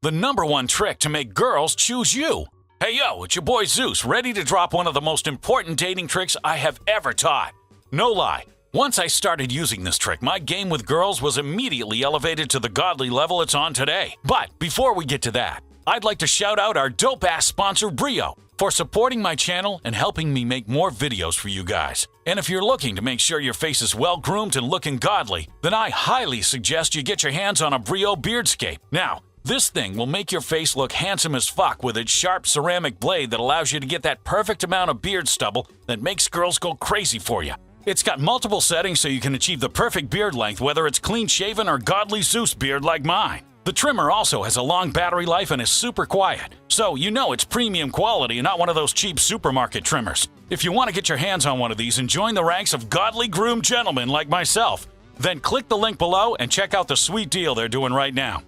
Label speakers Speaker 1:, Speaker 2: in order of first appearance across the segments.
Speaker 1: the #1 trick to make girls choose you. Hey yo, it's your boy Zeus, ready to drop one of the most important dating tricks I have ever taught. No lie, once I started using this trick, my game with girls was immediately elevated to the godly level it's on today. But before we get to that, I'd like to shout out our dope-ass sponsor, Brio, for supporting my channel and helping me make more videos for you guys. And if you're looking to make sure your face is well-groomed and looking godly, then I highly suggest you get your hands on a Brio Beardscape. Now, this thing will make your face look handsome as fuck with its sharp ceramic blade that allows you to get that perfect amount of beard stubble that makes girls go crazy for you. It's got multiple settings so you can achieve the perfect beard length, whether it's clean-shaven or godly Zeus beard like mine. The trimmer also has a long battery life and is super quiet, so you know it's premium quality and not one of those cheap supermarket trimmers. If you want to get your hands on one of these and join the ranks of godly groomed gentlemen like myself, then click the link below and check out the sweet deal they're doing right now.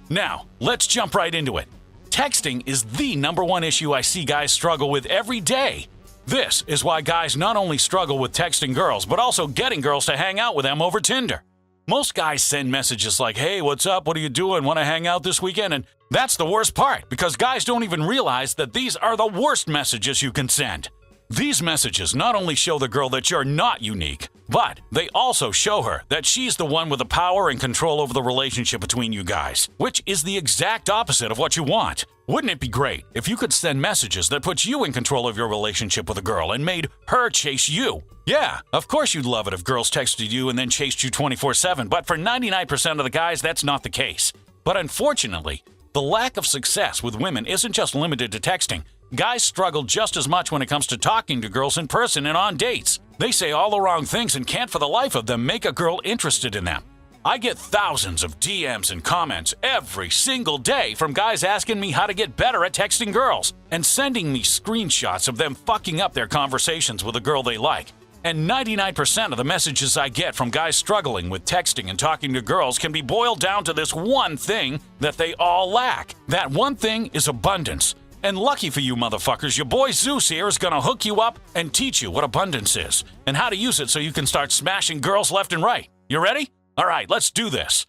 Speaker 1: Now, let's jump right into it. Texting is the #1 issue I see guys struggle with every day. This is why guys not only struggle with texting girls, but also getting girls to hang out with them over Tinder. Most guys send messages like, hey, what's up? What are you doing? Want to hang out this weekend? And that's the worst part, because guys don't even realize that these are the worst messages you can send. These messages not only show the girl that you're not unique, but they also show her that she's the one with the power and control over the relationship between you guys, which is the exact opposite of what you want. Wouldn't it be great if you could send messages that put you in control of your relationship with a girl and made her chase you? Yeah, of course you'd love it if girls texted you and then chased you 24/7, but for 99% of the guys, that's not the case. But unfortunately, the lack of success with women isn't just limited to texting. Guys struggle just as much when it comes to talking to girls in person and on dates. They say all the wrong things and can't for the life of them make a girl interested in them. I get thousands of DMs and comments every single day from guys asking me how to get better at texting girls and sending me screenshots of them fucking up their conversations with a girl they like. And 99% of the messages I get from guys struggling with texting and talking to girls can be boiled down to this one thing that they all lack. That one thing is abundance. And lucky for you motherfuckers, your boy Zeus here is gonna hook you up and teach you what abundance is and how to use it so you can start smashing girls left and right. You ready? All right, let's do this.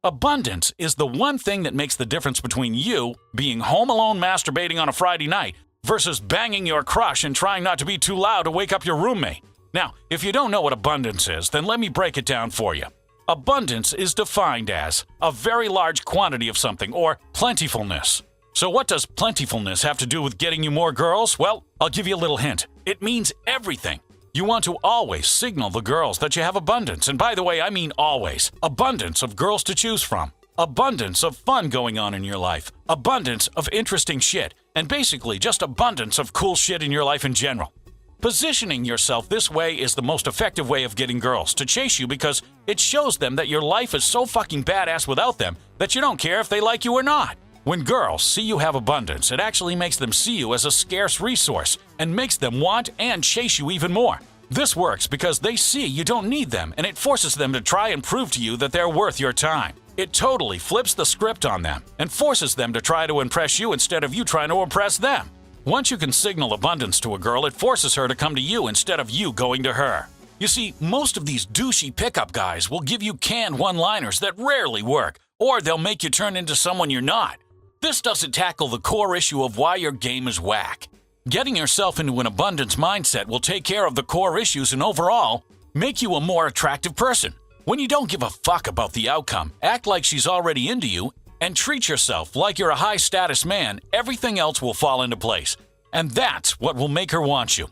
Speaker 1: Abundance is the one thing that makes the difference between you being home alone masturbating on a Friday night versus banging your crush and trying not to be too loud to wake up your roommate. Now, if you don't know what abundance is, then let me break it down for you. Abundance is defined as a very large quantity of something, or plentifulness. So what does plentifulness have to do with getting you more girls? Well, I'll give you a little hint. It means everything. You want to always signal the girls that you have abundance. And by the way, I mean always. Abundance of girls to choose from. Abundance of fun going on in your life. Abundance of interesting shit. And basically just abundance of cool shit in your life in general. Positioning yourself this way is the most effective way of getting girls to chase you because it shows them that your life is so fucking badass without them that you don't care if they like you or not. When girls see you have abundance, it actually makes them see you as a scarce resource and makes them want and chase you even more. This works because they see you don't need them and it forces them to try and prove to you that they're worth your time. It totally flips the script on them and forces them to try to impress you instead of you trying to impress them. Once you can signal abundance to a girl, it forces her to come to you instead of you going to her. You see, most of these douchey pickup guys will give you canned one-liners that rarely work, or they'll make you turn into someone you're not. This doesn't tackle the core issue of why your game is whack. Getting yourself into an abundance mindset will take care of the core issues and overall make you a more attractive person. When you don't give a fuck about the outcome, act like she's already into you, and treat yourself like you're a high-status man, everything else will fall into place. And that's what will make her want you.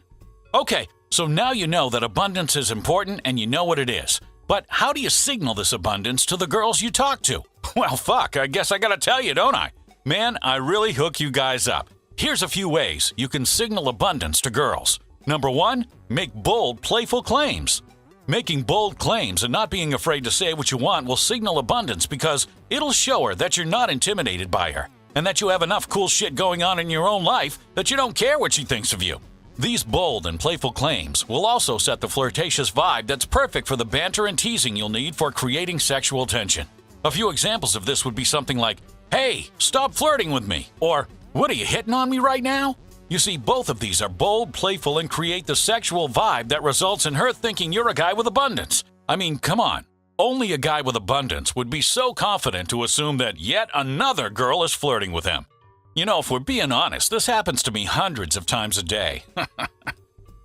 Speaker 1: Okay, so now you know that abundance is important and you know what it is. But how do you signal this abundance to the girls you talk to? Well, fuck, I guess I gotta tell you, don't I? Man, I really hook you guys up. Here's a few ways you can signal abundance to girls. Number 1, make bold, playful claims. Making bold claims and not being afraid to say what you want will signal abundance because it'll show her that you're not intimidated by her and that you have enough cool shit going on in your own life that you don't care what she thinks of you. These bold and playful claims will also set the flirtatious vibe that's perfect for the banter and teasing you'll need for creating sexual tension. A few examples of this would be something like, "Hey, stop flirting with me," or "What, are you hitting on me right now?" You see, both of these are bold, playful, and create the sexual vibe that results in her thinking you're a guy with abundance. I mean, come on. Only a guy with abundance would be so confident to assume that yet another girl is flirting with him. You know, if we're being honest, this happens to me hundreds of times a day.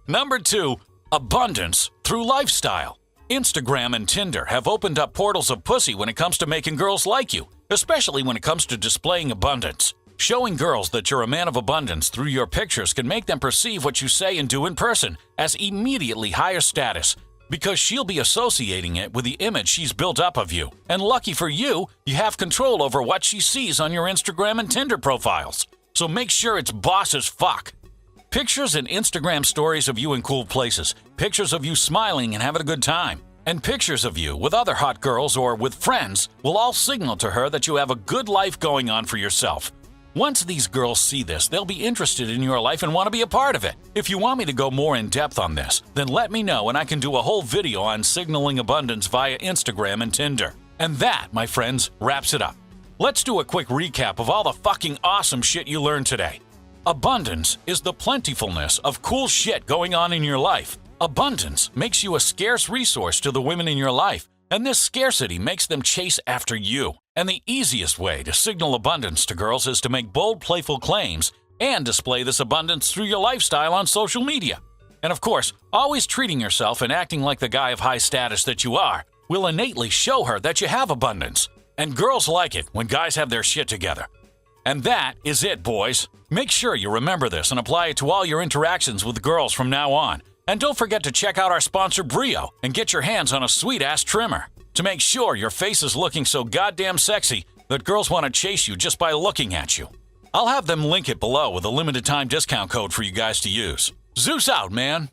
Speaker 1: Number 2, abundance through lifestyle. Instagram and Tinder have opened up portals of pussy when it comes to making girls like you, especially when it comes to displaying abundance. Showing girls that you're a man of abundance through your pictures can make them perceive what you say and do in person as immediately higher status, because she'll be associating it with the image she's built up of you. And lucky for you, you have control over what she sees on your Instagram and Tinder profiles. So make sure it's boss as fuck. Pictures and Instagram stories of you in cool places, pictures of you smiling and having a good time, and pictures of you with other hot girls or with friends will all signal to her that you have a good life going on for yourself. Once these girls see this, they'll be interested in your life and want to be a part of it. If you want me to go more in depth on this, then let me know and I can do a whole video on signaling abundance via Instagram and Tinder. And that, my friends, wraps it up. Let's do a quick recap of all the fucking awesome shit you learned today. Abundance is the plentifulness of cool shit going on in your life. Abundance makes you a scarce resource to the women in your life, and this scarcity makes them chase after you. And the easiest way to signal abundance to girls is to make bold, playful claims and display this abundance through your lifestyle on social media. And of course, always treating yourself and acting like the guy of high status that you are will innately show her that you have abundance. And girls like it when guys have their shit together. And that is it, boys. Make sure you remember this and apply it to all your interactions with girls from now on. And don't forget to check out our sponsor Brio and get your hands on a sweet-ass trimmer to make sure your face is looking so goddamn sexy that girls want to chase you just by looking at you. I'll have them link it below with a limited time discount code for you guys to use. Zeus out, man!